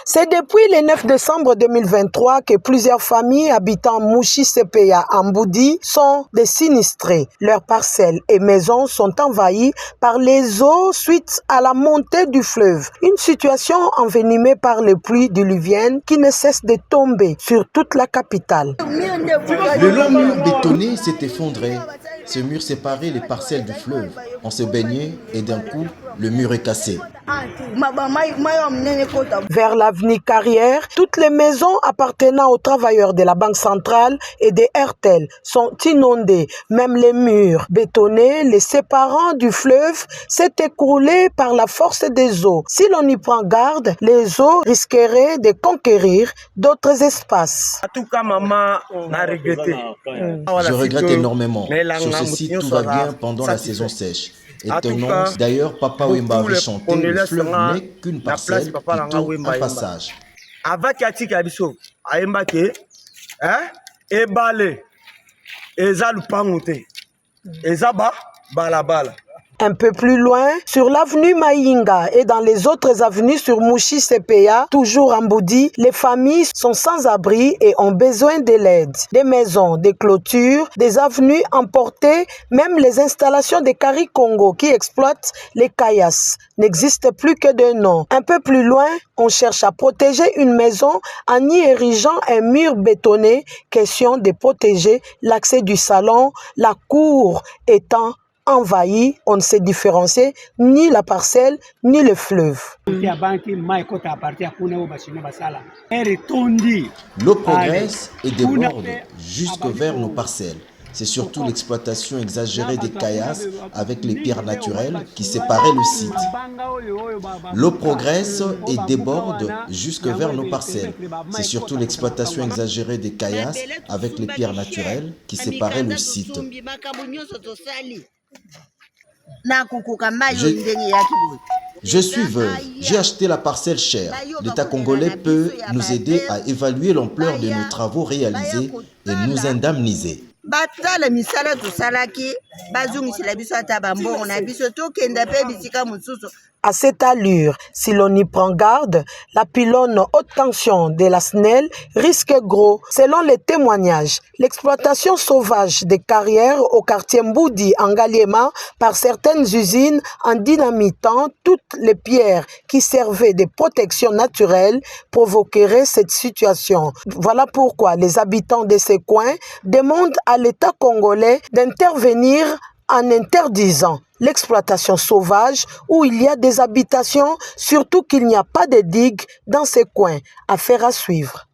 C'est depuis le 9 décembre 2023 que plusieurs familles habitant Mouchi Sepeya en Boudi sont des sinistrés. Leurs parcelles et maisons sont envahies par les eaux suite à la montée du fleuve. Une situation envenimée par les pluies diluviennes qui ne cessent de tomber sur toute la capitale. Le long mur bétonné s'est effondré. Ce mur séparait les parcelles du fleuve. On se baignait et d'un coup, le mur est cassé. Vers l'avenue Carrière, toutes les maisons appartenant aux travailleurs de la Banque centrale et des RTL sont inondées. Même les murs bétonnés, les séparant du fleuve, s'est écroulé par la force des eaux. Si l'on y prend garde, les eaux risqueraient de conquérir d'autres espaces. En tout cas, maman a regretté. Je regrette énormément. Sur ce site, tout va bien pendant la saison sèche. Étonnant, d'ailleurs, Papa Wemba avait chanté, le fleuve n'est qu'une parcelle, plutôt un passage. Avant qu'il y ait Aïmbake, Ebale, Eza Lupangote, Ezaba, Balabala. Un peu plus loin, sur l'avenue Maïnga et dans les autres avenues sur Mouchi Sepeya, toujours en Boudi, les familles sont sans abri et ont besoin de l'aide. Des maisons, des clôtures, des avenues emportées, même les installations des Cari Congo qui exploitent les caillasses n'existent plus que de nom. Un peu plus loin, on cherche à protéger une maison en y érigeant un mur bétonné, question de protéger l'accès du salon, la cour étant envahi, on ne sait différencier ni la parcelle ni le fleuve. L'eau progresse et déborde jusque vers nos parcelles. C'est surtout l'exploitation exagérée des caillasses avec les pierres naturelles qui séparaient le site. L'eau progresse et déborde jusque vers nos parcelles. C'est surtout l'exploitation exagérée des caillasses avec les pierres naturelles qui séparaient le site. Je suis veuve, j'ai acheté la parcelle chère. L'État congolais peut nous aider à évaluer l'ampleur de nos travaux réalisés et nous indemniser. À cette allure, si l'on y prend garde, la pylône haute tension de la SNEL risque gros. Selon les témoignages, l'exploitation sauvage des carrières au quartier Mboudi en Ngaliema par certaines usines en dynamitant toutes les pierres qui servaient de protection naturelle provoquerait cette situation. Voilà pourquoi les habitants de ces coins demandent à l'État congolais d'intervenir en interdisant l'exploitation sauvage où il y a des habitations, surtout qu'il n'y a pas de digues dans ces coins. Affaire à suivre.